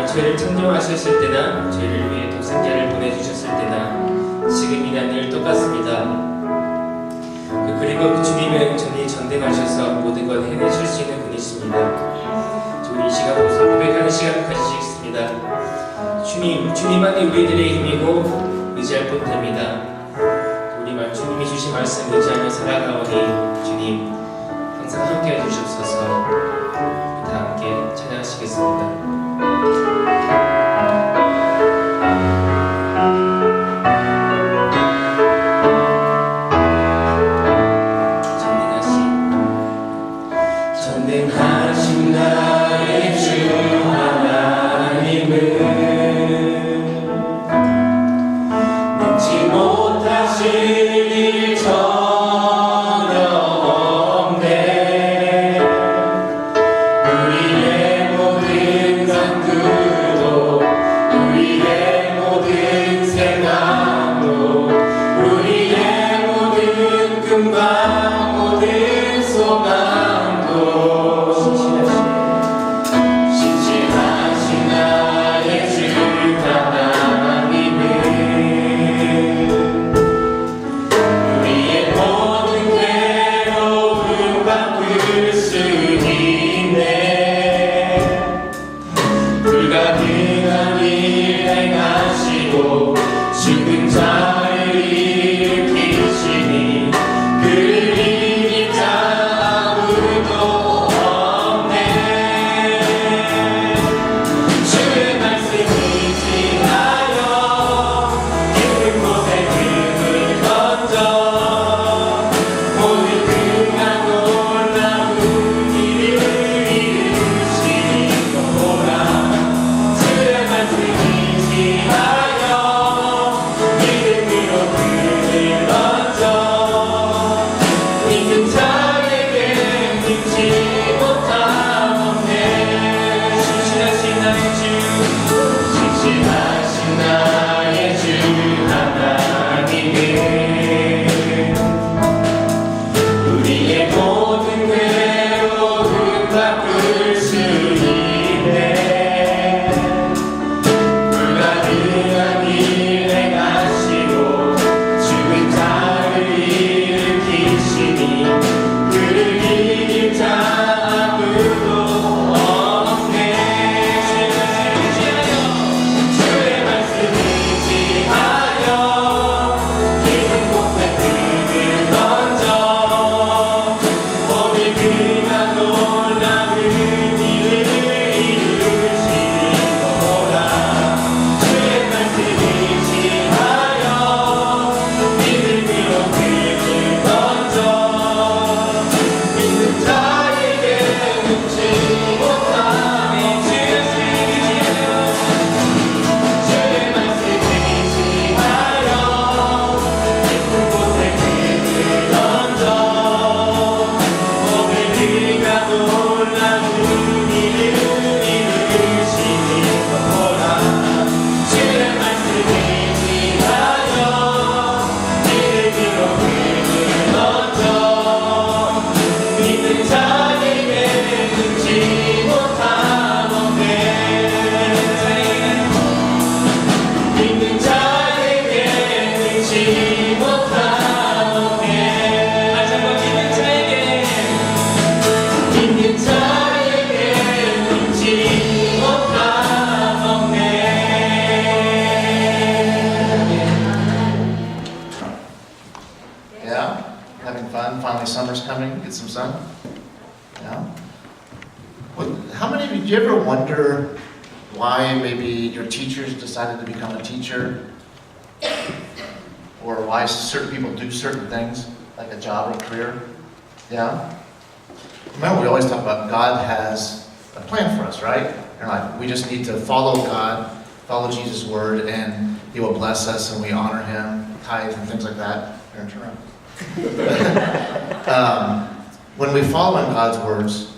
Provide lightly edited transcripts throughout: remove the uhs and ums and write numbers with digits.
저희를 창조하셨을 때나 저희를 위해 독생자를 보내주셨을 때나 지금이나 늘 똑같습니다. 그리고 그 주님은 전이 전능하셔서 모든 것 해내실 수 있는 분이십니다. 우리 이 시간 고백하는 시간 가지시겠습니다. 주님만이 우리들의 힘이고 의지할 뿐입니다. 우리만 주님이 주신 말씀 의지하며 살아가오니 주님 항상 함께 해주시옵소서. 다 함께 찬양하시겠습니다. 전능하신 나의 주 하나님은 능치 못하실 일 전혀 없네. 우리의 모든 간구도 우리의 모든 생각도 우리의 모든 금방 모든 소망도 불가능한 일 행하시고 죽은 자를 일으키시니 그를 이길 자 아무도 없네. 주의 말씀 의지하여 깊은 곳에 금을 던져 모든 금과 놀라운 일을 이루시리로다. 우리의 모든 괴로움 바꿀 수 있네. 불가능한 일 행하시고 죽은 자를 일으키시니 그를 이길 자 아무도 없네. 주의 말씀 의지하여 깊은 곳에 금을 던져 모든 그가 놀라운 일을 이루시리로다. 주의 말씀 의지하여 믿음으로 금을 던져 믿는 자에게 묻지 못하니 주의 말씀 의지하여 깊은 곳에 금을 던져 모든 그가 놀라운 일을 이루시리로다. 주의 말씀 의지하여 믿음으로 금을 던져 믿는 자에게 눈치 못하는데 믿는 자에게 눈치 못하는데 다시 한번 믿는 자에게 눈치 못하는데. Yeah? Having fun? Finally summer's coming, get some sun? Yeah? How many of you, do you ever wonder why maybe your teachers decided to become a teacher? Or why certain people do certain things, like a job or a career? Yeah? Remember, we always talk about God has a plan for us, right? In life. We just need to follow God, follow Jesus' word, and He will bless us, and we honor Him, tithe, and things like that. Aaron, turn around. When we follow in God's words,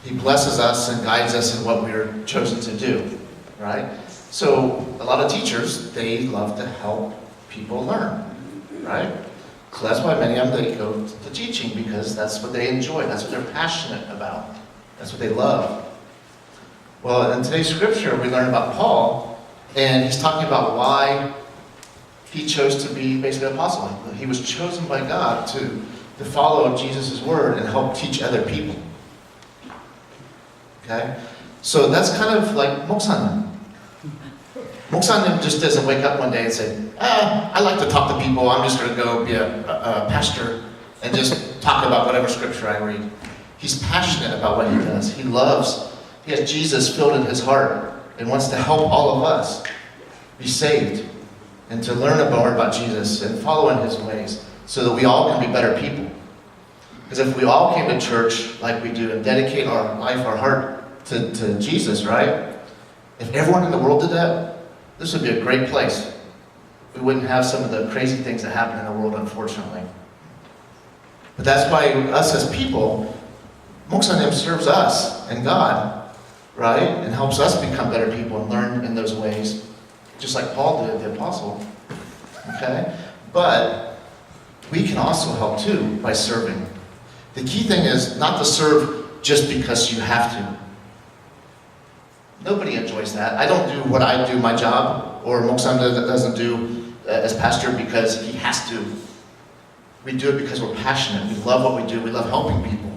He blesses us and guides us in what we are chosen to do, right? So a lot of teachers, they love to help people learn, right? So that's why many of them, they go to teaching, because that's what they enjoy, that's what they're passionate about, that's what they love. Well, in today's scripture, we learn about Paul, and he's talking about why he chose to be basically an apostle. He was chosen by God to follow Jesus' word and help teach other people. Okay? So that's kind of like 목사님. 목사님 just doesn't wake up one day and say, I like to talk to people, I'm just going to go be a pastor and just talk about whatever scripture I read. He's passionate about what he does. He has Jesus filled in his heart and wants to help all of us be saved and to learn more about Jesus and follow in his ways so that we all can be better people. Because if we all came to church like we do and dedicate our life, our heart to Jesus, right? If everyone in the world did that, this would be a great place. We wouldn't have some of the crazy things that happen in the world, unfortunately. But that's why us as people, 목사님 serves us and God, right? And helps us become better people and learn in those ways, just like Paul did, the apostle. Okay? But we can also help too by serving. The key thing is not to serve just because you have to. Nobody enjoys that. I don't do what I do, my job, or 목사님 doesn't do as pastor because he has to. We do it because we're passionate. We love what we do. We love helping people.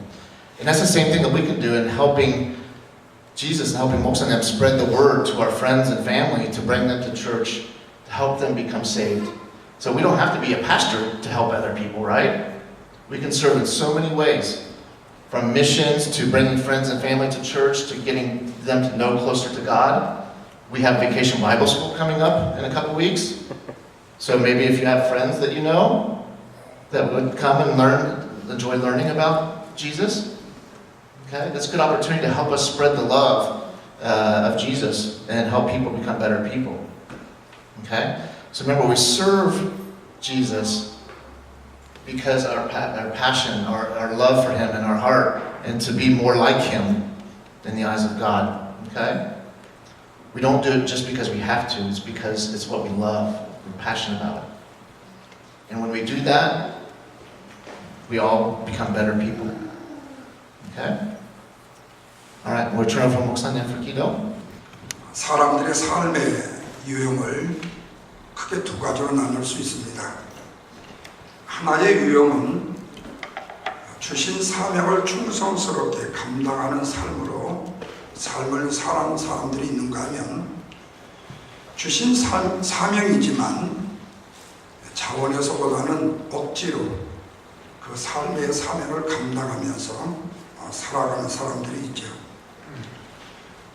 And that's the same thing that we can do in helping Jesus and helping 목사님 spread the word to our friends and family, to bring them to church, to help them become saved. So we don't have to be a pastor to help other people, right? We can serve in so many ways. From missions to bringing friends and family to church to getting them to know closer to God. We have Vacation Bible School coming up in a couple weeks. So maybe if you have friends that you know that would come and enjoy learning about Jesus, okay, that's a good opportunity to help us spread the love of Jesus and help people become better people. Okay? So remember, we serve Jesus because our passion, our love for him in our heart, and to be more like him in the eyes of God. Okay? We don't do it just because we have to. It's because it's what we love. We're passionate about it. And when we do that, we all become better people. Okay? Alright, we'll turn over 목사님 for 기도. 사람들의 삶의 유형을 크게 두 가지로 나눌 수 있습니다. 하나의 유형은 주신 사명을 충성스럽게 감당하는 삶으로 삶을 살아가는 사람들이 있는가 하면 주신 사명이지만 자원에서보다는 억지로 그 삶의 사명을 감당하면서 살아가는 사람들이 있죠.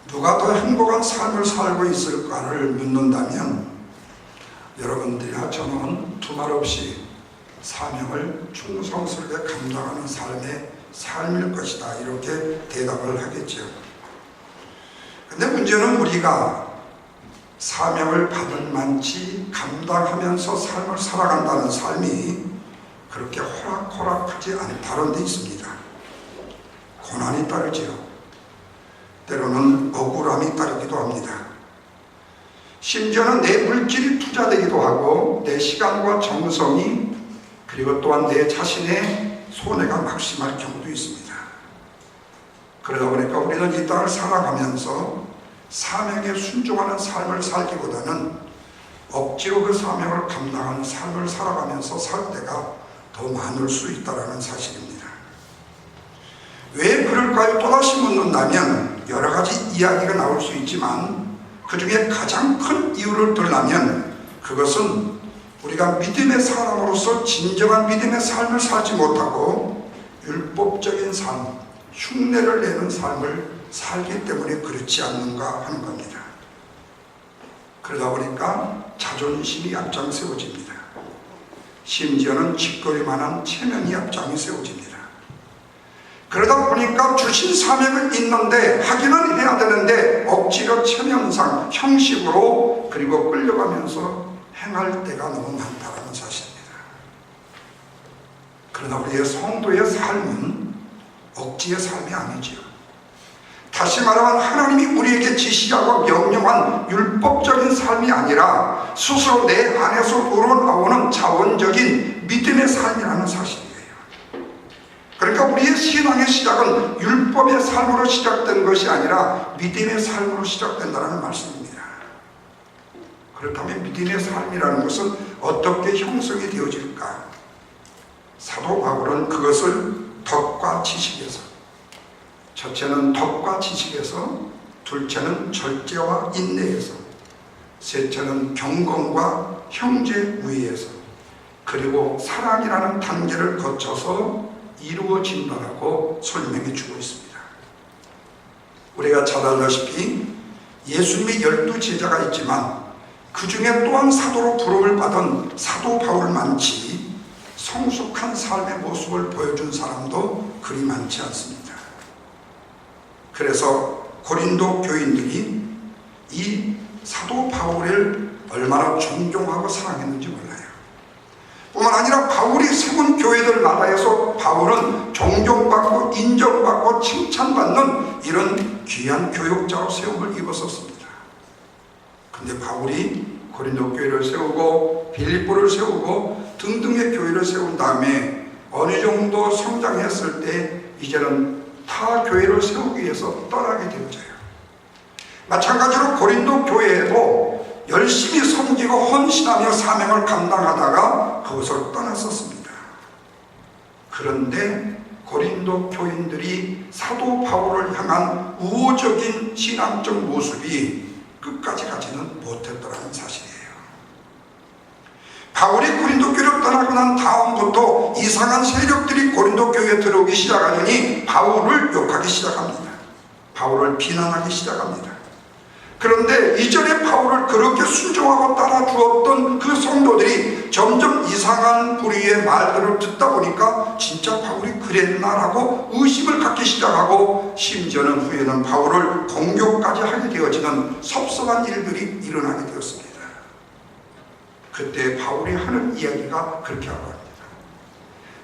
누가 더 행복한 삶을 살고 있을까를 묻는다면 여러분들이나 저는 두말 없이 사명을 충성스럽게 감당하는 삶일 것이다, 이렇게 대답을 하겠죠. 근데 문제는 우리가 사명을 받은 만치 감당하면서 삶을 살아간다는 삶이 그렇게 호락호락하지 않다는 데 있습니다. 고난이 따르지요. 때로는 억울함이 따르기도 합니다. 심지어는 내 물질이 투자되기도 하고 내 시간과 정성이, 그리고 또한 내 자신의 손해가 막심할 경우도 있습니다. 그러다 보니까 우리는 이 땅을 살아가면서 사명에 순종하는 삶을 살기보다는 억지로 그 사명을 감당하는 삶을 살아가면서 살 때가 더 많을 수 있다는 사실입니다. 왜 그럴까요? 또다시 묻는다면 여러 가지 이야기가 나올 수 있지만 그 중에 가장 큰 이유를 들라면 그것은 우리가 믿음의 사람으로서 진정한 믿음의 삶을 살지 못하고 율법적인 삶, 흉내를 내는 삶을 살기 때문에 그렇지 않는가 하는 겁니다. 그러다 보니까 자존심이 앞장 세워집니다. 심지어는 짓거릴만한 체면이 앞장이 세워집니다. 그러다 보니까 주신 사명은 있는데 하기는 해야 되는데 억지로 체면상, 형식으로 그리고 끌려가면서 행할 때가 너무 많다는 사실입니다. 그러나 우리의 성도의 삶은 억지의 삶이 아니지요. 다시 말하면 하나님이 우리에게 지시하고 명령한 율법적인 삶이 아니라 스스로 내 안에서 우러나오는 자원적인 믿음의 삶이라는 사실이에요. 그러니까 우리의 신앙의 시작은 율법의 삶으로 시작된 것이 아니라 믿음의 삶으로 시작된다는 말씀입니다. 그렇다면 믿음의 삶이라는 것은 어떻게 형성이 되어질까? 사도 바울은 그것을 덕과 지식에서, 첫째는 덕과 지식에서, 둘째는 절제와 인내에서, 셋째는 경건과 형제 우애에서, 그리고 사랑이라는 단계를 거쳐서 이루어진다라고 설명해 주고 있습니다. 우리가 잘 알다시피 예수님의 12제자가 있지만 그 중에 또한 사도로 부름을 받은 사도 바울만치 성숙한 삶의 모습을 보여준 사람도 그리 많지 않습니다. 그래서 고린도 교인들이 이 사도 바울을 얼마나 존경하고 사랑했는지 몰라요. 뿐만 아니라 바울이 세운 교회들 나라에서 바울은 존경받고 인정받고 칭찬받는 이런 귀한 교육자로 세움을 입었었습니다. 근데 바울이 고린도 교회를 세우고 빌립보를 세우고 등등의 교회를 세운 다음에 어느 정도 성장했을 때 이제는 타 교회를 세우기 위해서 떠나게 되어져요. 마찬가지로 고린도 교회에도 열심히 섬기고 헌신하며 사명을 감당하다가 그것을 떠났었습니다. 그런데 고린도 교인들이 사도 바울을 향한 우호적인 신앙적 모습이 끝까지 가지는 못했더라는 사실이에요. 바울이 고린도 교회를 떠나고 난 다음부터 이상한 세력들이 고린도 교회에 들어오기 시작하더니 바울을 욕하기 시작합니다. 바울을 비난하기 시작합니다. 그런데 이전에 바울을 그렇게 순종하고 따라주었던 그 성도들이 점점 이상한 부류의 말들을 듣다 보니까 진짜 바울이 그랬나라고 의심을 갖기 시작하고 심지어는 후에는 바울을 공격까지 하게 되어지는 섭섭한 일들이 일어나게 되었습니다. 그때 바울이 하는 이야기가 그렇게 하고 합니다.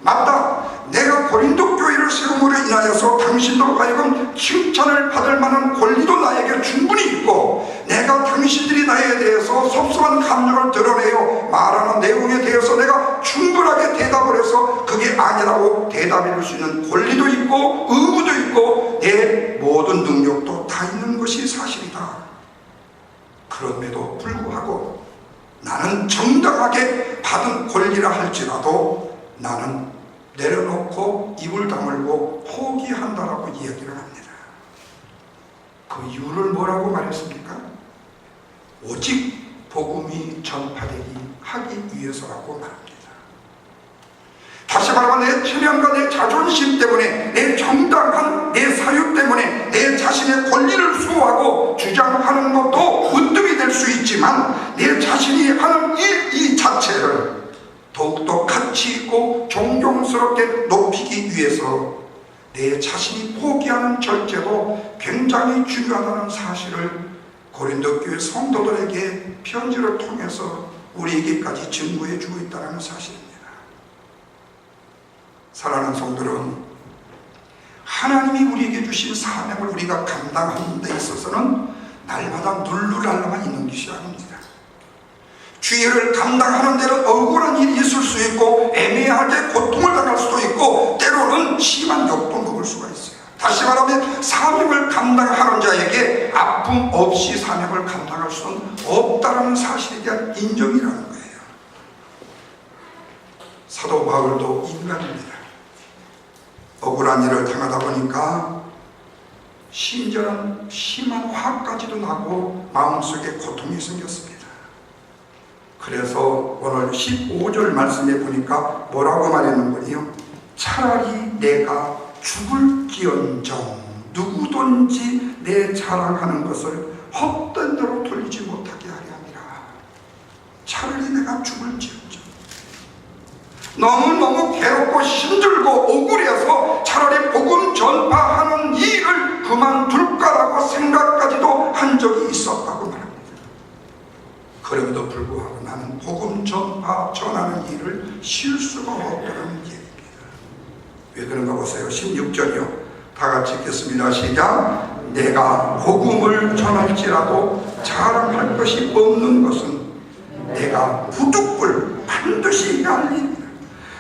맞다! 내가 고린도 교회를 세움으로 인하여서 당신들로 하여금 칭찬을 받을 만한 권리도 나에게 충분히 있고, 내가 당신들이 나에 대해서 섭섭한 감정을 드러내어 말하는 내용에 대해서 내가 충분하게 대답을 해서 그게 아니라고 대답해 줄 수 있는 권리도 있고 의무도 있고 내 모든 능력도 다 있는 것이 사실이다. 그럼에도 불구하고 나는 정당하게 받은 권리라 할지라도 나는 내려놓고 입을 다물고 포기한다라고 이야기를 합니다. 그 이유를 뭐라고 말했습니까? 오직 복음이 전파되기 하기 위해서라고 말합니다. 다시 말하면 내 체면과 내 자존심 때문에, 내 정당한 내 사유 때문에 내 자신의 권리를 수호하고 주장하는 것도 으뜸이 될 수 있지만 내 자신이 하는 일 이 자체를 더욱더 가치 있고 존경스럽게 높이기 위해서 내 자신이 포기하는 절제도 굉장히 중요하다는 사실을 고린도 교회 성도들에게 편지를 통해서 우리에게까지 증거해 주고 있다는 사실입니다. 사랑하는 성도들은 하나님이 우리에게 주신 사명을 우리가 감당하는 데 있어서는 날마다 눌러날라만 있는 것이 아닙니다. 주의를 감당하는 데는 억울한 일이 있을 수 있고 애매하게 고통을 당할 수도 있고 때로는 심한 욕도 먹을 수가 있어요. 다시 말하면 사명을 감당하는 자에게 아픔 없이 사명을 감당할 수는 없다는 사실에 대한 인정이라는 거예요. 사도 바울도 인간입니다. 억울한 일을 당하다 보니까 심지어는 심한 화까지도 나고 마음속에 고통이 생겼습니다. 그래서 오늘 15절 말씀에 보니까 뭐라고 말했는군요. 차라리 내가 죽을지언정 누구든지 내 자랑하는 것을 헛된 대로 돌리지 못하게 하려 함이라. 차라리 내가 죽을지언정, 너무너무 괴롭고 힘들고 억울해서 차라리 복음 전파하는 일을 그만둘까라고 생각까지도 한 적이 있었다고 말합니다. 그럼에도 불구하고 나는 복음 전하는 일을 쉴 수가 없다는 얘기입니다. 왜 그런가 보세요. 16절이요. 다 같이 읽겠습니다. 시작. 내가 복음을 전할지라도 자랑할 것이 없는 것은 내가 부득불 반드시 알리리라.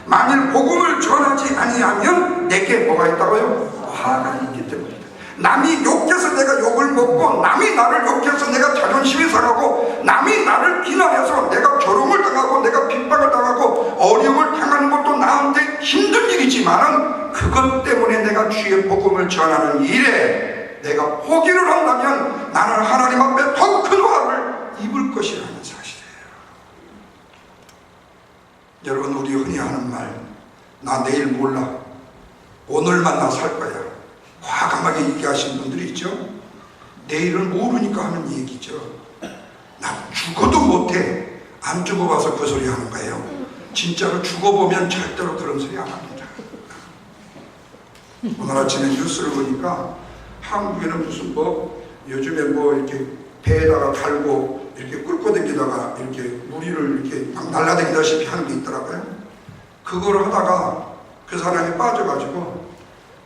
만일 복음을 전하지 아니하면 내게 뭐가 있다고요? 화가 있기 때문이다. 남이 욕해서 내가 욕을 먹고, 남이 나를 욕해서 내가 자존심이 상하고, 남이 나를 비난해서 내가 조롱을 당하고 내가 핍박을 당하고 어려움을 당하는 것도 나한테 힘든 일이지만은, 그것 때문에 내가 주의 복음을 전하는 일에 내가 포기를 한다면 나는 하나님 앞에 더 큰 화를 입을 것이라는 사실이에요. 여러분, 우리 흔히 하는 말, 나 내일 몰라, 오늘만 나 살 거야, 과감하게 얘기하시는 분들이 있죠. 내일을 모르니까 하는 얘기죠. 나 죽어도 못해, 안 죽어봐서 그 소리 하는 거예요. 진짜로 죽어보면 절대로 그런 소리 안 합니다. 오늘 아침에 뉴스를 보니까 한국에는 무슨 요즘에 이렇게 배에다가 달고 이렇게 끌고 다니다가 이렇게 무리를 이렇게 막 날라다니다시피 하는 게 있더라고요. 그걸 하다가 그 사람이 빠져가지고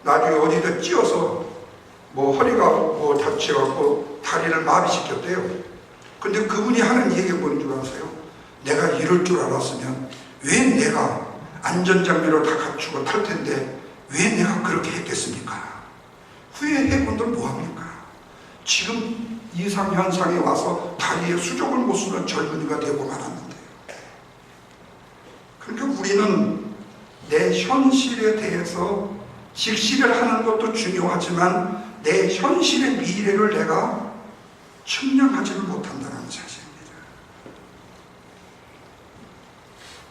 나중에 어디다 찧어서 허리가 다쳐갖고 다리를 마비시켰대요. 근데 그분이 하는 얘기가 뭔 줄 아세요? 내가 이럴 줄 알았으면 왜 내가 안전장비를 다 갖추고 탈 텐데 왜 내가 그렇게 했겠습니까? 후회해본들 뭐합니까? 지금 이상현상이 와서 다리에 수족을 못 쓰는 젊은이가 되고 말았는데, 그러니까 우리는 내 현실에 대해서 직시를 하는 것도 중요하지만 내 현실의 미래를 내가 측량하지를 못한다는 사실입니다.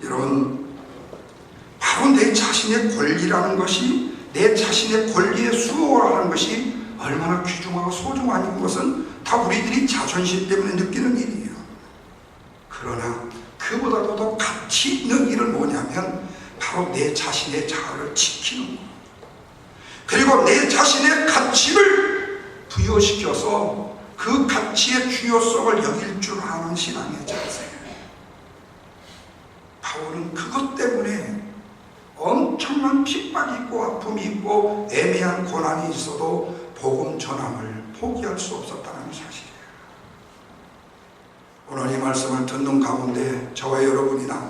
여러분, 바로 내 자신의 권리라는 것이, 내 자신의 권리에 수호하는 것이 얼마나 귀중하고 소중한 것은 다 우리들이 자존심 때문에 느끼는 일이에요. 그러나 그보다도 더 가치 있는 일은 뭐냐면 바로 내 자신의 자아를 지키는 것, 그리고 내 자신의 가치를 부여시켜서 그 가치의 중요성을 여길 줄 아는 신앙의 자세. 바울은 그것 때문에 엄청난 핍박이 있고 아픔이 있고 애매한 고난이 있어도 복음 전함을 포기할 수 없었다는 사실이에요. 오늘 이 말씀을 듣는 가운데 저와 여러분이나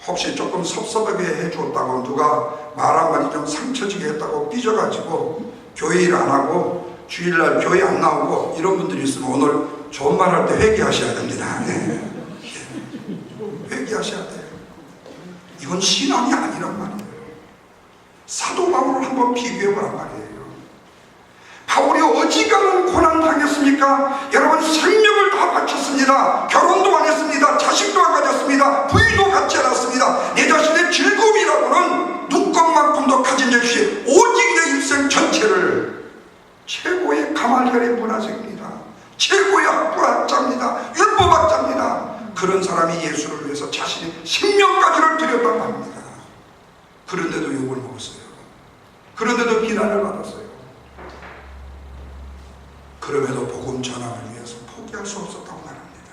혹시 조금 섭섭하게 해줬다고, 누가 말 한마디 좀 상처지게 했다고 삐져가지고 교회 일 안 하고 주일날 교회 안 나오고 이런 분들이 있으면 오늘 좋은 말 할 때 회개하셔야 됩니다. 네. 회개하셔야 돼요. 이건 신앙이 아니란 말이에요. 사도 바울을 한번 비교해보란 말이에요. 바울이 어지간한 고난 당했습니까? 여러분, 생명을 다 바쳤습니다. 결혼도 안 했습니다. 자식도 안 가졌습니다. 부위도 갖지 않았습니다. 내 자신의 즐거움이라고는 눈곱만큼도 가진 적이 없이 오직 내 일생 전체를 최고의 가말리엘의 문화적입니다. 최고의 학부학자입니다. 율법학자입니다. 그런 사람이 예수를 위해서 자신의 생명까지를 드렸단 말입니다. 그런데도 욕을 먹었어요. 그런데도 비난을 받았어요. 그럼에도 복음 전함을 위해서 포기할 수 없었다고 말합니다.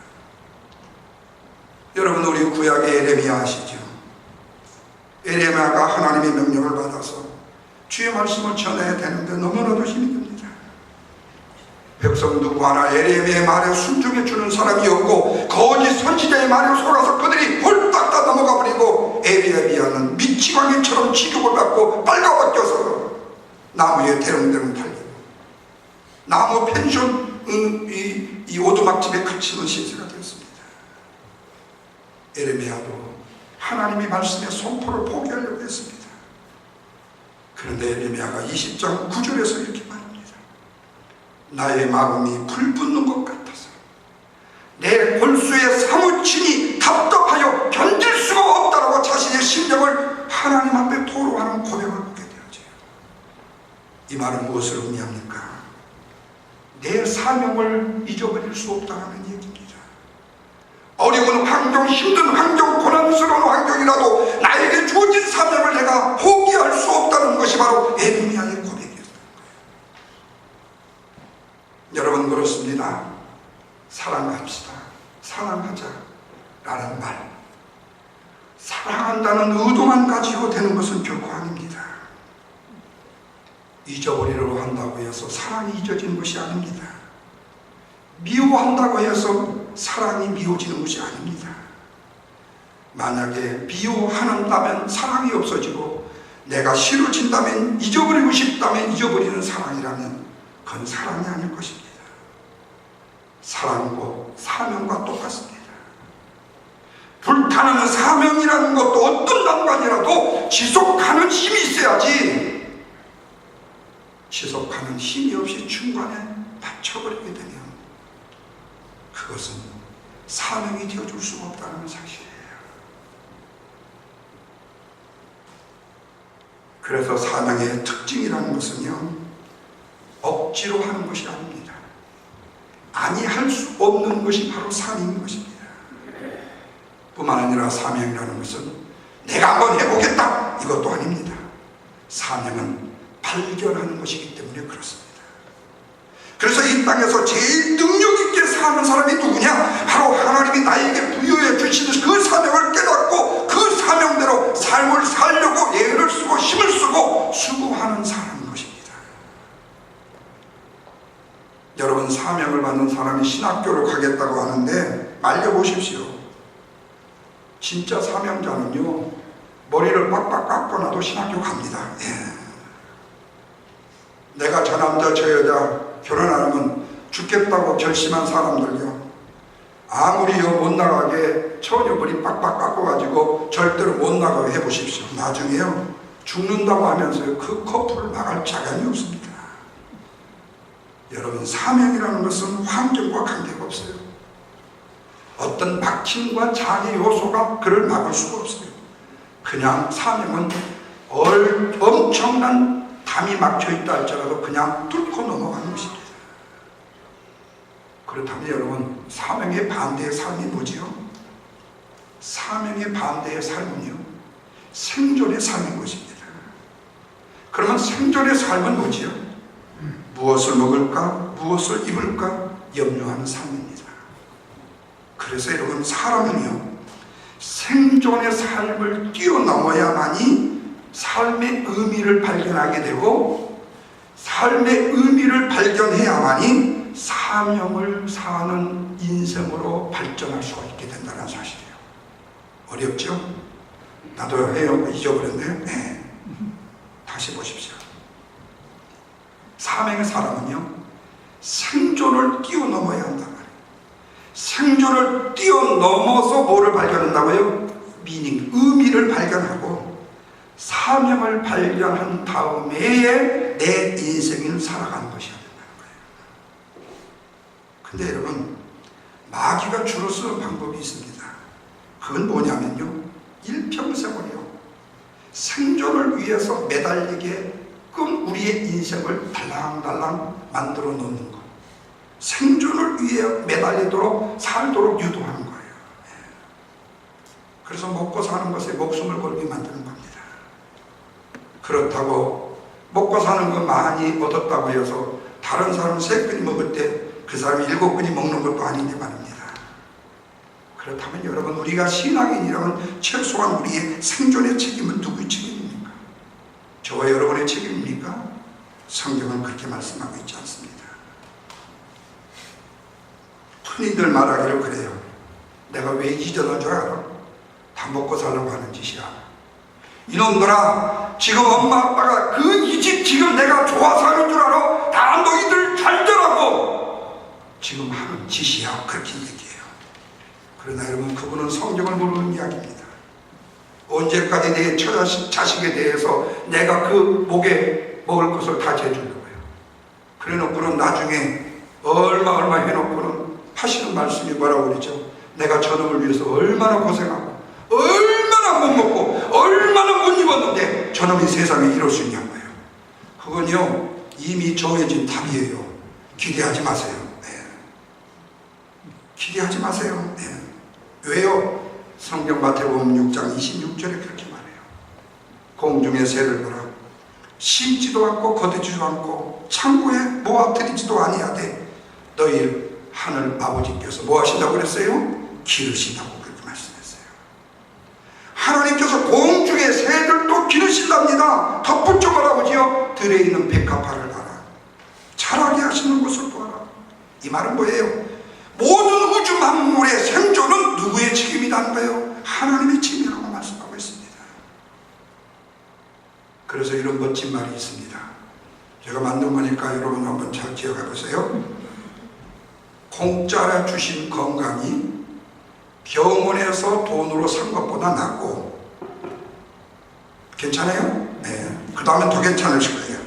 여러분, 우리 구약의 에레미야 아시죠? 에레미야가 하나님의 명령을 받아서 주의 말씀을 전해야 되는데 너무나도 힘이 듭니다. 백성 누구 하나 에레미야의 말에 순종해 주는 사람이 없고 거짓 선지자의 말에 속아서 그들이 홀딱 다 넘어가 버리고 에레미야는 미치광이처럼 취급을 받고 빨가벗겨서 나무에 대롱대롱 달리고 나무 펜션 이 오두막집에 갇히는 시세가 되었습니다. 에레미야도 하나님의 말씀에 선포를 포기하려고 했습니다. 그런데 에레미야가 20장 9절에서 이렇게 말합니다. 나의 마음이 불붙는 것 같아서 내 골수에 사무치니 답답하여 견딜 수가 없다라고 자신의 심정을 하나님 앞에 토로하는 고백을 보게 되어져요. 이 말은 무엇을 의미합니까? 내 사명을 잊어버릴 수 없다는 얘기입니다. 어려운 환경, 힘든 환경, 고난스러운 환경이라도 나에게 주어진 사명을 내가 포기할 수 없다는 것이 바로 에레미야의 고백이었던 거예요. 여러분, 그렇습니다. 사랑합시다. 사랑하자 라는 말, 사랑한다는 의도만 가지고 되는 것은 결코 아닙니다. 잊어버리려고 한다고 해서 사랑이 잊어지는 것이 아닙니다. 미워한다고 해서 사랑이 미워지는 것이 아닙니다. 만약에 미워하는다면 사랑이 없어지고 내가 싫어진다면 잊어버리고 싶다면 잊어버리는 사랑이라면 그건 사랑이 아닐 것입니다. 사랑과 사명과 똑같습니다. 불타는 사명이라는 것도 어떤 난관이라도 지속하는 힘이 있어야지, 지속하는 힘이 없이 중간에 받쳐버리게 되면 그것은 사명이 되어줄 수가 없다는 사실이에요. 그래서 사명의 특징이라는 것은요, 억지로 하는 것이 아닙니다. 아니할 수 없는 것이 바로 사명인 것입니다. 뿐만 아니라 사명이라는 것은 내가 한번 해보겠다 이것도 아닙니다. 사명은 발견하는 것이기 때문에 그렇습니다. 그래서 이 땅에서 제일 능력 있게 사는 사람이 누구냐? 바로 하나님이 나에게 부여해 주시는 그 사명을 깨닫고 그 사명대로 삶을 살려고 애를 쓰고 힘을 쓰고 수고하는 사람인 것입니다. 여러분, 사명을 받는 사람이 신학교를 가겠다고 하는데 말려보십시오. 진짜 사명자는요, 머리를 빡빡 깎고나도 신학교 갑니다. 예. 내가 저 남자 저 여자 결혼 안 하면 죽겠다고 결심한 사람들요, 아무리 못 나가게 처녀 머리 빡빡 깎아가지고 절대로 못 나가게 해보십시오. 나중에요, 죽는다고 하면서요, 그 커플을 나갈 자간이 없습니다. 여러분, 사명이라는 것은 환경과 관계가 없어요. 어떤 막힘과 장애 요소가 그를 막을 수가 없어요. 그냥 사명은 엄청난 담이 막혀있다 할지라도 그냥 뚫고 넘어가는 것입니다. 그렇다면 여러분, 사명의 반대의 삶이 뭐지요? 사명의 반대의 삶은요, 생존의 삶인 것입니다. 그러면 생존의 삶은 뭐지요? 무엇을 먹을까? 무엇을 입을까? 염려하는 삶입니다. 그래서 여러분, 사람은요, 생존의 삶을 뛰어넘어야만이 삶의 의미를 발견하게 되고, 삶의 의미를 발견해야만이 사명을 사는 인생으로 발전할 수가 있게 된다는 사실이에요. 어렵죠? 나도 해요. 잊어버렸네. 네. 다시 보십시오. 사명의 사람은요, 생존을 뛰어넘어야 한단 말이에요. 생존을 뛰어넘어서 뭐를 발견한다고요? 미닝, 의미를 발견하고 사명을 발견한 다음에 내 인생을 살아가는 것이어야 된다는 거예요. 근데 여러분, 마귀가 주로 쓰는 방법이 있습니다. 그건 뭐냐면요, 일평생을요, 생존을 위해서 매달리게끔 우리의 인생을 달랑달랑 만들어 놓는 것, 생존을 위해 매달리도록 살도록 유도하는 거예요. 그래서 먹고 사는 것에 목숨을 걸게 만드는 겁니다. 그렇다고 먹고 사는 거 많이 얻었다고 해서 다른 사람 3끼니 먹을 때 그 사람이 7끼니 먹는 것도 아닌데 말입니다. 그렇다면 여러분, 우리가 신앙인이라면 최소한 우리의 생존의 책임은 누구의 책임입니까? 저와 여러분의 책임입니까? 성경은 그렇게 말씀하고 있지 않습니다. 흔히들 말하기를 그래요. 내가 왜 잊어놓은 줄 알아? 다 먹고 살려고 하는 짓이야. 이놈들아, 지금 엄마 아빠가 그 이 집 지금 내가 좋아서 하는 줄 알아? 다 너희들 잘 되라고 지금 하는 짓이야. 그렇게 얘기해요. 그러나 여러분, 그분은 성경을 모르는 이야기입니다. 언제까지 내 자식에 대해서 내가 그 목에 먹을 것을 다 재주려고요. 그래 놓고는 나중에 얼마 해놓고는 하시는 말씀이 뭐라고 그러죠? 내가 저놈을 위해서 얼마나 고생하고 얼마나 못 먹고 얼마나 못 입었는데 저놈이 세상에 이럴 수 있냐고요. 그건요, 이미 정해진 답이에요. 기대하지 마세요. 네. 기대하지 마세요. 네. 왜요? 성경 마태복음 6장 26절에 그렇게 말해요. 공중의 새를 보라. 심지도 않고 거두지도 않고 창고에 모아들이지도 아니하되 너희 하늘 아버지께서 뭐 하신다고 그랬어요? 기르신다고 그렇게 말씀했어요. 하나님께서 공중의 새들도 기르신답니다. 덧붙여 뭐라고지요? 들에 있는 백합화를 봐라. 자라게 하시는 것을 보아라. 이 말은 뭐예요? 모든 우주 만물의 생존은 누구의 책임이라는 거예요? 하나님의 짐이라고 말씀하고 있습니다. 그래서 이런 멋진 말이 있습니다. 제가 만든 거니까 여러분 한번 잘 기억해 보세요. 공짜로 주신 건강이 병원에서 돈으로 산 것보다 낫고, 괜찮아요? 네. 그 다음엔 더 괜찮으실 거예요.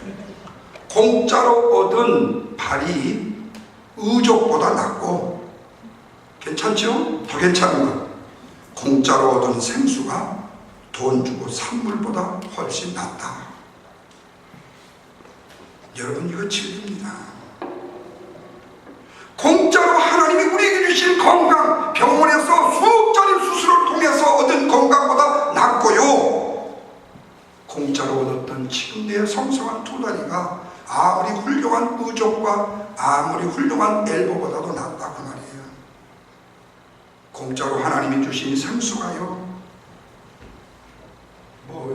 공짜로 얻은 발이 의족보다 낫고, 괜찮죠? 더 괜찮은 거. 공짜로 얻은 생수가 돈 주고 산 물보다 훨씬 낫다. 여러분, 이거 진리입니다. 공짜로 하나님이 우리에게 주신 건강, 병원에서 수억짜리 수술을 통해서 얻은 건강보다 낫고요, 공짜로 얻었던 지금 내 성성한 두 다리가 아무리 훌륭한 의족과 아무리 훌륭한 엘보보다도 낫다 그 말이에요. 공짜로 하나님이 주신 생수가요,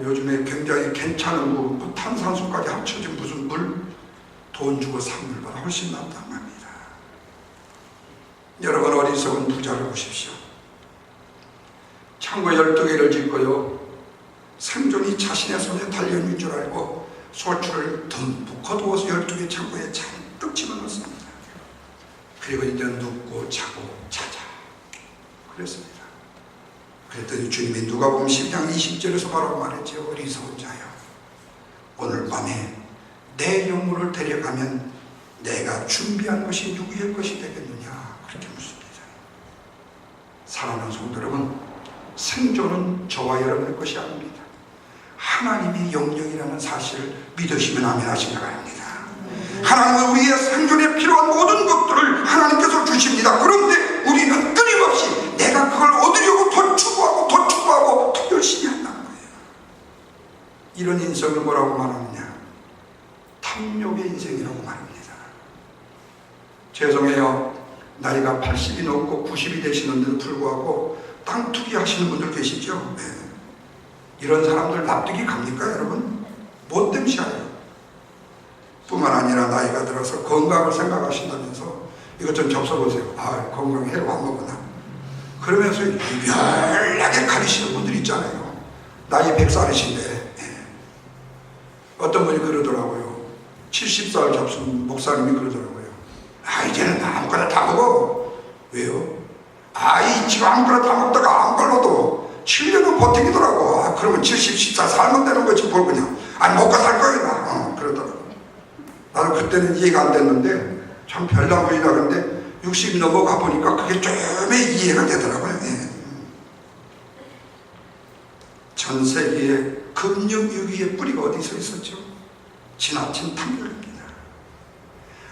요즘에 굉장히 괜찮은 뭐 탄산수까지 합쳐진 무슨 물, 돈 주고 산 물보다 훨씬 낫단 말입니다. 여러분, 어리석은 부자를 보십시오. 창고 12개를 짓고요, 생존이 자신의 손에 달려있는 줄 알고 소출을 듬뿍 거두어서 12개 창고에 잔뜩 집어넣습니다. 그리고 이제 눕고 자고 자자 그랬습니다. 그랬더니 주님이 누가복음 10장 20절에서 바로 말했죠. 어리석은 자여, 오늘 밤에 내 영혼을 데려가면 내가 준비한 것이 누구의 것이 되겠느냐, 그렇게 묻습니다. 사랑하는 성도 여러분, 생존은 저와 여러분의 것이 아닙니다. 하나님이 영령이라는 사실을 믿으시면 아멘 하시기 바랍니다. 하나님은 우리의 생존에 필요한 모든 것들을 하나님께서 주십니다. 그런데 우리는 끊임없이 내가 그걸 얻으려고 더 추구하고 더 추구하고 더 열심히 한다는 거예요. 이런 인생을 뭐라고 말하느냐? 탐욕의 인생이라고 말합니다. 죄송해요. 나이가 80이 넘고 90이 되시는데도 불구하고 땅 투기 하시는 분들 계시죠? 네. 이런 사람들 납득이 갑니까, 여러분? 못 땜시하요. 뿐만 아니라 나이가 들어서 건강을 생각하신다면서 이것 좀 접숴보세요. 아, 건강 해로 안 먹구나. 그러면서 유별나게 가리시는 분들 있잖아요. 나이 100살이신데 네. 어떤 분이 그러더라고요. 70살 접순 목사님이 그러더라고요. 아, 이제는 아무거나 다 먹어. 왜요? 아이, 지금 아무거나 다 먹다가 안 걸러도 7년은 버티기더라고. 아, 그러면 70살 살면 되는 거지 뭘 그냥. 아니, 먹고 살 거야 나. 그러더라고. 나는 그때는 이해가 안 됐는데 참 별난 분이라. 근데 60이 넘어가 보니까 그게 좀 이해가 되더라고요. 예. 전 세계의 금융위기의 뿌리가 어디서 있었죠? 지나친 탐욕입니다.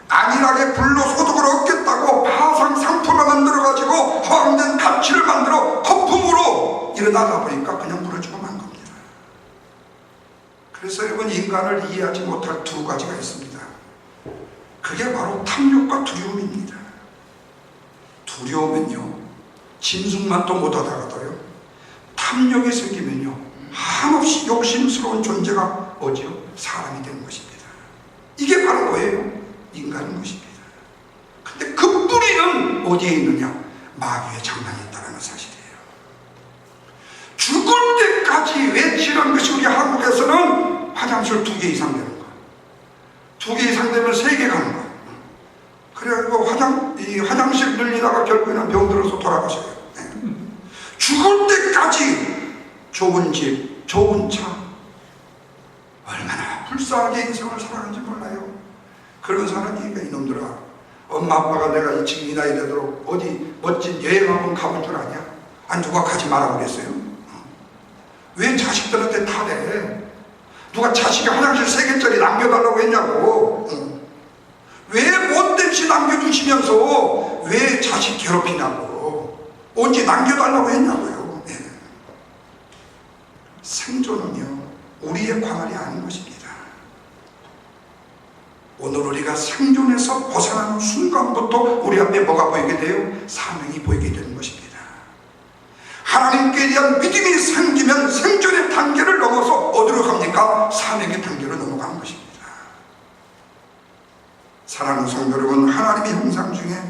안일하게 불로소득을 얻겠다고 파상 상품을 만들어가지고 허황된 가치를 만들어 거품으로 일어나다 보니까 그냥 무너지고 만 겁니다. 그래서 여러분, 인간을 이해하지 못할 두 가지가 있습니다. 그게 바로 탐욕과 두려움입니다. 두려움은요, 짐승만 또 못하다가도요, 탐욕이 생기면요, 한없이 욕심스러운 존재가 어디요? 사람이 되는 것입니다. 이게 바로 뭐예요? 인간인 것입니다. 근데 그 뿌리는 어디에 있느냐? 마귀의 장난이 있다는 사실이에요. 죽을 때까지 외치는 것이 우리 한국에서는 화장실 2개 이상 되는 거, 2개 이상 되면 3개 가는 거. 그래가지고 화장실 늘리다가 결국에는 병들어서 돌아가셔요. 네. 죽을 때까지 좋은 집, 좋은 차, 얼마나 불쌍하게 인생을 살아가는지 몰라요. 그런 사람이니까 이놈들아, 엄마 아빠가 내가 지금 이 나이 되도록 어디 멋진 여행 한번 가볼 줄 아냐? 아니, 누가 가지 말라고 그랬어요? 왜 자식들한테 타래? 누가 자식이 화장실 3개짜리 남겨달라고 했냐고. 왜 못됨시 남겨주시면서 왜 자식 괴롭히냐고. 언제 남겨달라고 했냐고요. 네. 생존은요, 우리의 관할이 아닌 것입니다. 오늘 우리가 생존에서 벗어나는 순간부터 우리 앞에 뭐가 보이게 돼요? 사명이 보이게 되는 것입니다. 하나님께 대한 믿음이 생기면 생존의 단계를 넘어서 어디로 갑니까? 사명의 단계로 넘어가는 것입니다. 사랑하는 성도 여러분, 하나님의 형상 중에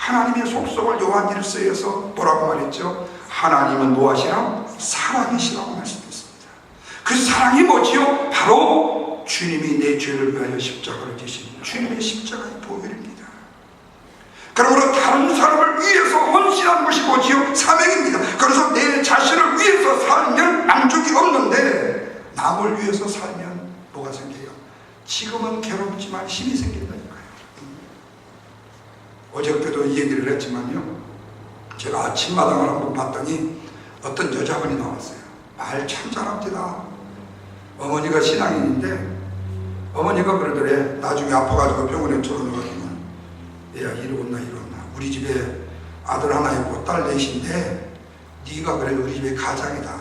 하나님의 속성을 요한 1서에서 뭐라고 말했죠? 하나님은 무엇이라? 사랑이시라고 말씀했습니다. 그 사랑이 뭐지요? 바로 주님이 내 죄를 위하여 십자가를 지신 주님의 십자가의 보혈입니다. 그러므로 다른 사람을 위해서 헌신하는 것이 뭐지요? 사명입니다. 그래서 내 자신을 위해서 살면 만족이 없는데 남을 위해서 살면 뭐가 생겨요? 지금은 괴롭지만 힘이 생긴다니까요. 어저께도 이 얘기를 했지만요, 제가 아침마당을 한번 봤더니 어떤 여자분이 나왔어요. 말 참 잘합니다. 어머니가 신앙인인데 어머니가 그러더래. 나중에 아파가지고 병원에 들어넣어가지고 야 이러겠나 우리 집에 아들 하나 있고 딸 넷인데 네가 그래 우리 집에 가장이다.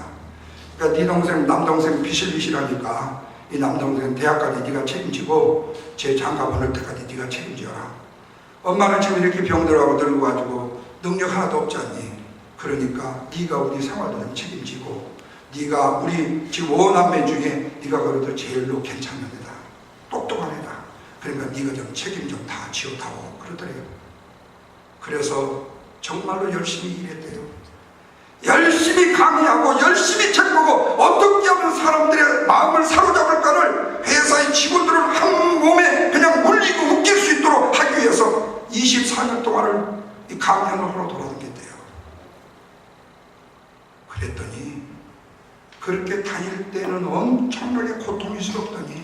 그러니까 네 동생 남동생 비실비실하니까 이 남동생 대학까지 네가 책임지고 제 장가 보낼 때까지 네가 책임져라. 엄마는 지금 이렇게 병들하고 늙어가지고 능력 하나도 없지 않니? 그러니까 네가 우리 생활도 좀 책임지고 네가 우리 지금 5남매 중에 네가 그래도 제일로 괜찮은 애다. 똑똑한 애다. 그러니까 네가 좀 책임 좀 다 지어다오 그러더래요. 그래서 정말로 열심히 일했대요. 열심히 강의하고 열심히 책보고 어떻게 하면 사람들의 마음을 사로잡을까를 회사의 직원들을 한 몸에 그냥 물리고 웃길 수 있도록 하기 위해서 24년 동안을 이 강연을 하러 돌아다녔대요. 그랬더니 그렇게 다닐 때는 엄청나게 고통스럽더니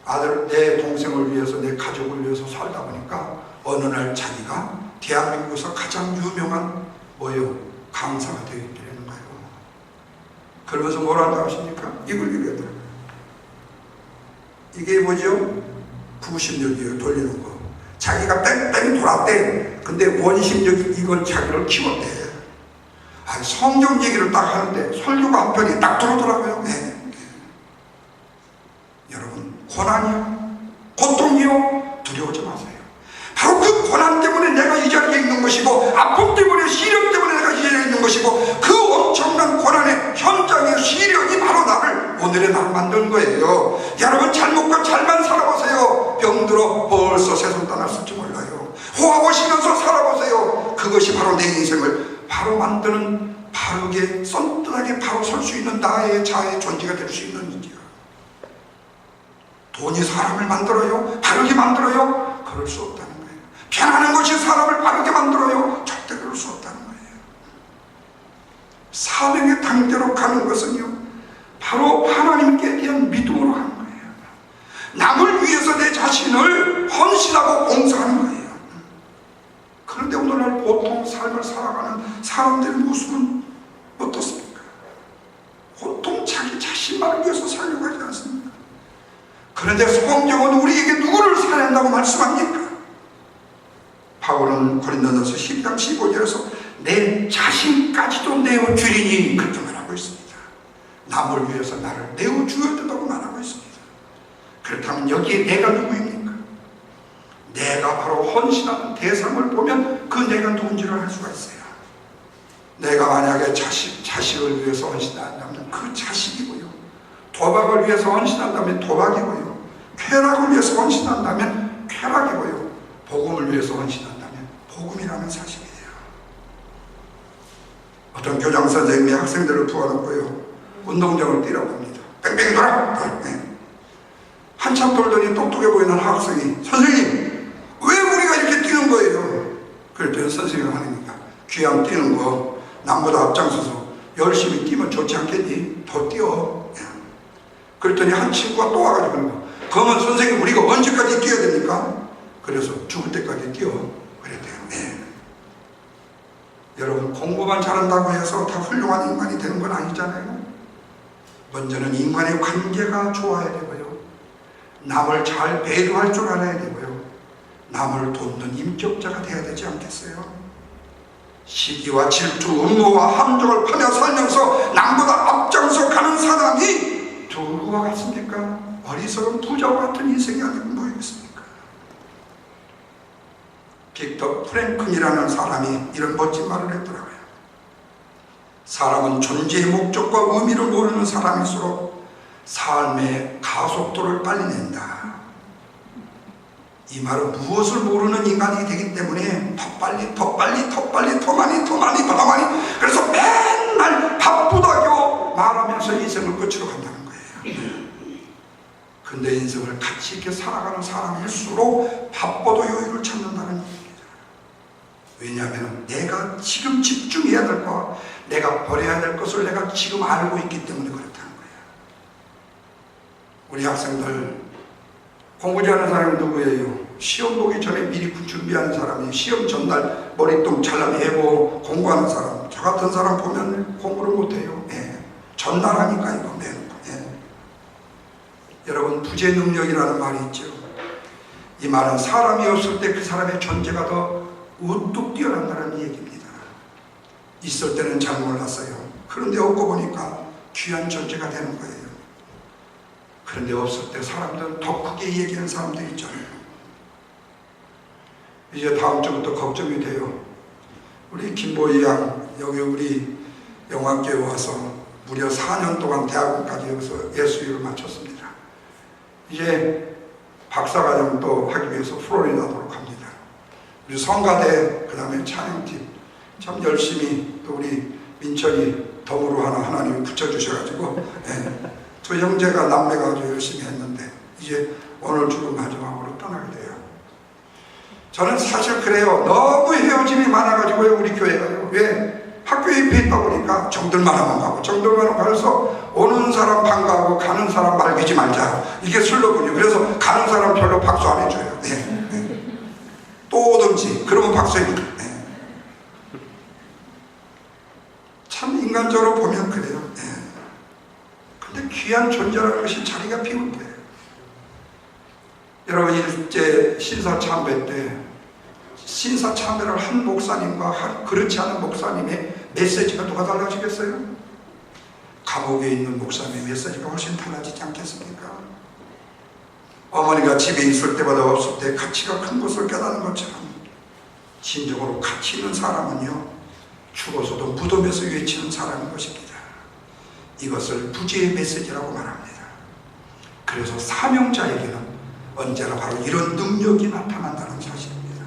아들, 내 동생을 위해서 내 가족을 위해서 살다 보니까 어느 날 자기가 대한민국에서 가장 유명한 뭐예요? 강사가 되겠다는 거예요. 그러면서 뭘 한다고 하십니까? 이걸 얘기하더라고요. 이게 뭐죠? 부심력이에요. 돌리는 거. 자기가 뺑뺑이 돌았대. 근데 원심력이 이건 자기를 키웠대. 아니, 성경 얘기를 딱 하는데 설교가 한 편이 딱 들어오더라고요. 네. 여러분, 고난이요, 고통이요, 두려워하지 마세요. 바로 그 고난 때문에 내가 이 자리에 있는 것이고 아픔 때문에 시련 때문에 내가 이 자리에 있는 것이고 그 엄청난 고난의 현장의 시련이 바로 나를 오늘의 나를 만든 거예요. 여러분 잘못과 잘만 살아보세요. 병들어 벌써 세상 떠났을지 몰라요. 호하고시면서 살아보세요. 그것이 바로 내 인생을 바로 만드는 바르게 썬뜻하게 바로 설 수 있는 나의 자아의 존재가 될 수 있는 일이야. 돈이 사람을 만들어요? 바르게 만들어요? 그럴 수 없다는 거예요. 편안한 것이 사람을 바르게 만들어요? 절대 그럴 수 없다는 거예요. 사명의 단계로 가는 것은요, 바로 하나님께 대한 믿음으로 가는 거예요. 남을 위해서 내 자신을 헌신하고 봉사하는 거예요. 그런데 오늘날 보통 삶을 살아가는 사람들의 모습은 어떻습니까? 보통 자기 자신만을 위해서 살려고 하지 않습니까? 그런데 성경은 우리에게 누구를 살아야 한다고 말씀합니까? 바울은 고린도전서 12장 15절에서 내 자신까지도 내어주리니 그렇게 말하고 있습니다. 남을 위해서 나를 내어주어야 된다고 말하고 있습니다. 그렇다면 여기에 내가 누구입니까? 내가 바로 헌신하는 대상을 보면 그 내가 누군지를 알 수가 있어요. 내가 만약에 자식을 위해서 헌신한다면 그 자식이고요, 도박을 위해서 헌신한다면 도박이고요, 쾌락을 위해서 헌신한다면 쾌락이고요, 복음을 위해서 헌신한다면 복음이라는 사실이에요. 어떤 교장 선생님이 학생들을 부어놓고요, 운동장을 뛰라고 합니다. 뺑뺑이 돌아! 네. 한참 돌더니 똑똑해 보이는 학생이 선생님 왜 우리가 이렇게 뛰는 거예요? 그랬더니 선생님이 하니까 귀양 뛰는 거 남보다 앞장서서 열심히 뛰면 좋지 않겠니? 더 뛰어. 그랬더니 한 친구가 또 와가지고 그런 거, 그러면 선생님 우리가 언제까지 뛰어야 됩니까? 그래서 죽을 때까지 뛰어. 그랬대요. 네. 여러분, 공부만 잘한다고 해서 다 훌륭한 인간이 되는 건 아니잖아요. 먼저는 인간의 관계가 좋아야 되고요, 남을 잘 배려할 줄 알아야 되고요, 남을 돕는 인격자가 돼야 되지 않겠어요? 시기와 질투, 음모와 함정을 파며 살면서 남보다 앞장서 가는 사람이 누구와 같습니까? 어리석은 부자와 같은 인생이 아니고 뭐겠습니까? 빅터 프랭클이라는 사람이 이런 멋진 말을 했더라고요. 사람은 존재의 목적과 의미를 모르는 사람일수록 삶의 가속도를 빨리 낸다. 이 말은 무엇을 모르는 인간이 되기 때문에 더 빨리 더 많이 그래서 맨날 바쁘다고 말하면서 인생을 끝으로 간다는 거예요. 근데 인생을 같이 이렇게 살아가는 사람일수록 바빠도 여유를 찾는다는 얘기입니다. 왜냐하면 내가 지금 집중해야 될 것, 내가 버려야 될 것을 내가 지금 알고 있기 때문에 그렇다는 거예요. 우리 학생들 공부 잘하는 사람이 누구예요? 시험 보기 전에 미리 준비하는 사람이, 시험 전날 머리통 잘라내고 공부하는 사람. 저 같은 사람 보면 공부를 못해요. 예. 전날 하니까 이거 매는 거. 예. 여러분, 부재 능력이라는 말이 있죠. 이 말은 사람이 없을 때 그 사람의 존재가 더 우뚝 뛰어난다는 얘기입니다. 있을 때는 잘 몰랐어요. 그런데 없고 보니까 귀한 존재가 되는 거예요. 그런데 없을 때 사람들은 더 크게 얘기하는 사람들이 있잖아요. 이제 다음 주부터 걱정이 돼요. 우리 김보희 양, 여기 우리 영화교회 와서 무려 4년 동안 대학원까지 여기서 예수교를 마쳤습니다. 이제 박사과정도 하기 위해서 플로리다도로 갑니다. 우리 성가대, 그 다음에 찬양팀 참 열심히, 또 우리 민철이 덤으로 하나님이 붙여주셔가지고 두 형제가 남매가 아주 열심히 했는데 이제 오늘 주로 마지막으로 떠나게 돼요. 저는 사실 그래요. 너무 헤어짐이 많아가지고요, 우리 교회가요. 왜? 학교에 입에 있다 보니까 정들만 하면 가고, 정들만 하면 가서 오는 사람 반가워하고 가는 사람 말리지 말자. 이게 슬로건이에요. 그래서 가는 사람 별로 박수 안 해줘요. 또 오든지, 그러면 박수해줘요. 참 인간적으로 보면 그래요. 근데 귀한 존재라는 것이 자리가 비울 거예요. 여러분, 일제 신사참배 때 신사참배를 한 목사님과 그렇지 않은 목사님의 메시지가 누가 달라지겠어요? 감옥에 있는 목사님의 메시지가 훨씬 달라지지 않겠습니까? 어머니가 집에 있을 때마다 없을 때 가치가 큰 것을 깨닫는 것처럼 진정으로 가치 있는 사람은요, 죽어서도 무덤에서 외치는 사람인 것입니다. 이것을 부재의 메시지라고 말합니다. 그래서 사명자에게는 언제나 바로 이런 능력이 나타난다는 사실입니다.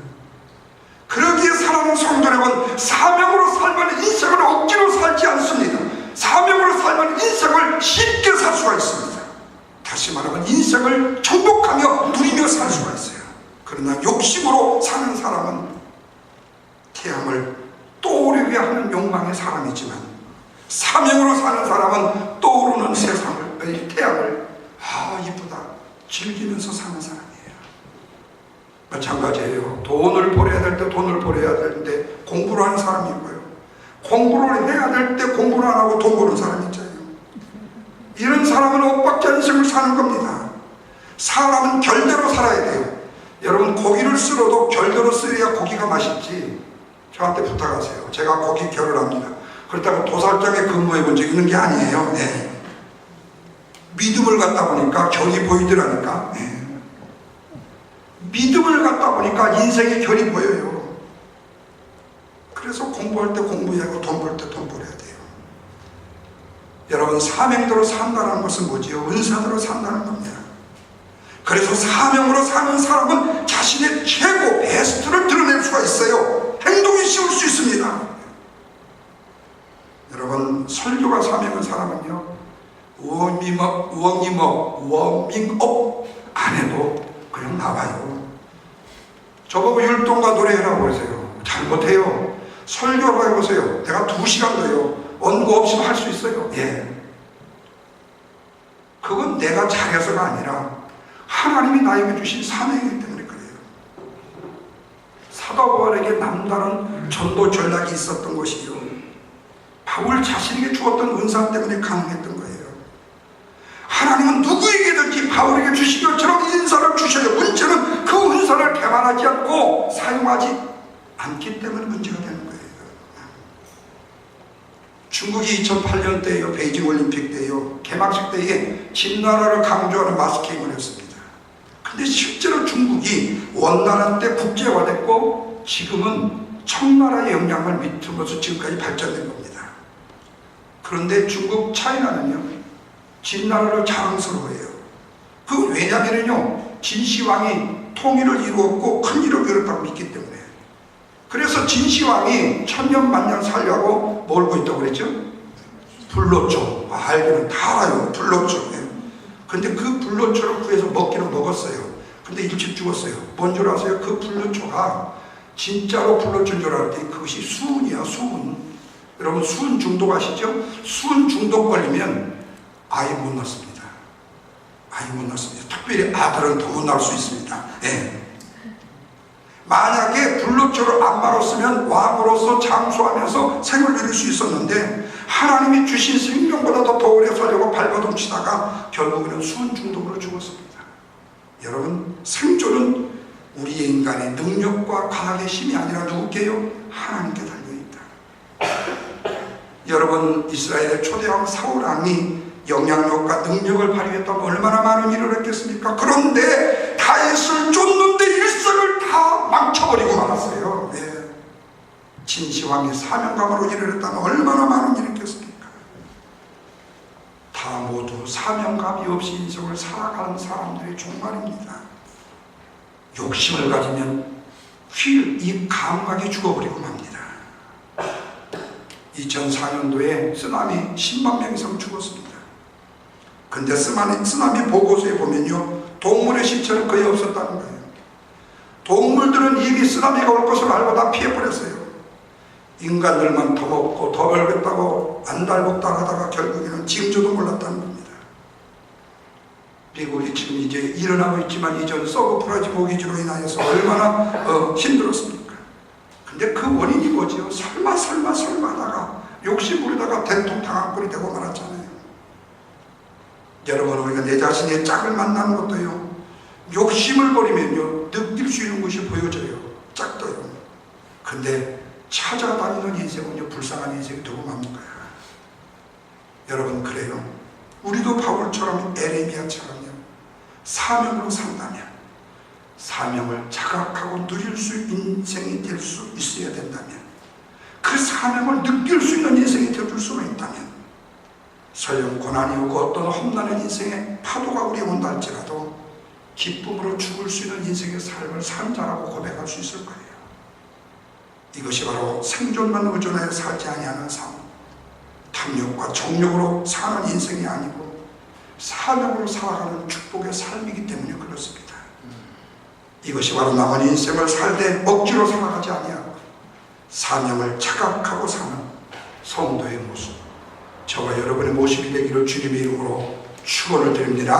그러기에 사랑하는 성도 여러분, 사명으로 살면 인생을 억지로 살지 않습니다. 사명으로 살면 인생을 쉽게 살 수가 있습니다. 다시 말하면 인생을 정복하며 누리며 살 수가 있어요. 그러나 욕심으로 사는 사람은 태양을 떠오르게 하는 욕망의 사람이지만, 사명으로 사는 사람은 떠오르는 세상을, 태양을 이쁘다 즐기면서 사는 사람이에요. 마찬가지예요. 돈을 벌어야 될 때 돈을 벌어야 되는데 공부를 하는 사람이 있고요, 공부를 해야 될 때 공부를 안 하고 돈 버는 사람이 있잖아요. 이런 사람은 엇박자 인생을 사는 겁니다. 사람은 결대로 살아야 돼요. 여러분, 고기를 쓸어도 결대로 쓸어야 고기가 맛있지. 저한테 부탁하세요. 제가 고기 결을 합니다. 그렇다고 도살장에 근무해 본 적 있는 게 아니에요. 믿음을 갖다 보니까 결이 보이더라니까. 믿음을 갖다 보니까 인생의 결이 보여요. 그래서 공부할 때 공부해야 하고 돈 벌 때 돈 벌어야 돼요. 여러분, 사명대로 산다는 것은 뭐지요? 은사대로 산다는 겁니다. 그래서 사명으로 사는 사람은 자신의 최고 베스트를 드러낼 수가 있어요. 행동이 쉬울 수 있습니다. 여러분, 설교가 사명인 사람은요, 워밍업 안 해도 그냥 나와요. 저보고 율동가 노래해라고 그러세요. 잘못해요. 설교로 해보세요. 내가 2시간도요 원고 없이 할 수 있어요. 그건 내가 잘해서가 아니라 하나님이 나에게 주신 사명이기 때문에 그래요. 사도 바울에게 남다른 전도 전략이 있었던 것이요, 바울 자신에게 주었던 은사 때문에 가능했던 거예요. 하나님은 누구에게든지 바울에게 주신 것처럼 인사를 주셔요. 문제는 그 은사를 개발하지 않고 사용하지 않기 때문에 문제가 되는 거예요. 중국이 2008년 때요, 베이징 올림픽 때요, 개막식 때에 진나라를 강조하는 마스게임을 했습니다. 근데 실제로 중국이 원나라 때 국제화됐고 지금은 청나라의 영향을 미치면서 지금까지 발전된 겁니다. 그런데 중국 차이나는요, 진나라를 자랑스러워해요. 그 왜냐면은요, 진시황이 통일을 이루었고 큰 일을 이뤘다고 믿기 때문에. 그래서 진시황이 천년만년 살려고 뭘고 있다고 그랬죠? 불로초. 알기는 다 알아요. 불로초. 근데 그 불로초를 구해서 먹기는 먹었어요. 근데 일찍 죽었어요. 뭔 줄 아세요? 그 불로초가 진짜로 불로초인 줄 알았더니 그것이 수은이야, 수은. 여러분 수은 중독 아시죠? 수은 중독 걸리면 아이 못 낳습니다. 아이 못 낳습니다. 특별히 아들은 더 못 낳을 수 있습니다. 예. 만약에 불로초를 안 말았으면 왕으로서 장수하면서 생을 누릴 수 있었는데 하나님이 주신 생명보다 더 오래 살려고 발버둥 치다가 결국에는 수은 중독으로 죽었습니다. 여러분 생존은 우리의 인간의 능력과 과학의 힘이 아니라 누구께요? 하나님께 달려있다. 여러분 이스라엘의 초대왕 사울왕이 영향력과 능력을 발휘했다면 얼마나 많은 일을 했겠습니까? 그런데 다윗을 쫓는데 일생을 다 망쳐버리고 말았어요. 네. 진시황이 사명감으로 일을 했다면 얼마나 많은 일을 했겠습니까? 다 모두 사명감이 없이 인생을 살아가는 사람들의 종말입니다. 욕심을 가지면 이 감각이 죽어버리고 맙니다. 2004년도에 쓰나미 10만 명 이상 죽었습니다. 근데 쓰나미 보고서에 보면요, 동물의 시체는 거의 없었다는 거예요. 동물들은 이미 쓰나미가 올 것을 알고 다 피해버렸어요. 인간들만 더 먹고 더 벌겠다고 안달복달 하다가 결국에는 징조도 몰랐다는 겁니다. 미국이 지금 이제 일어나고 있지만 이전 서브 프라지 모기지로 인하여서 얼마나 힘들었습니까? 근데 그 원인이 뭐죠? 설마 하다가 욕심 부리다가 대통령 당한 꼴이 되고 말았잖아요. 여러분 우리가 내 자신의 짝을 만나는 것도요, 욕심을 버리면요 느낄 수 있는 것이 보여져요. 짝도요. 근데 찾아다니는 인생은요 불쌍한 인생이 되고 마는 거야. 여러분 그래요. 우리도 바울처럼 에레미야처럼요 사명으로 산다면, 사명을 자각하고 누릴 수 있는 인생이 될 수 있어야 된다면, 그 사명을 느낄 수 있는 인생이 되어줄 수만 있다면, 설령 고난이 오고 어떤 험난한 인생의 파도가 우리에 온다 할지라도 기쁨으로 죽을 수 있는 인생의 삶을 산 자라고 고백할 수 있을 거예요. 이것이 바로 생존만 의존하여 살지 아니하는 삶, 탐욕과 정욕으로 사는 인생이 아니고 사명으로 살아가는 축복의 삶이기 때문에 그렇습니다. 이것이 바로 남은 인생을 살되 억지로 살아가지 아니하고 사명을 자각하고 사는 성도의 모습, 저와 여러분의 모습이 되기를 주님의 이름으로 축원을 드립니다.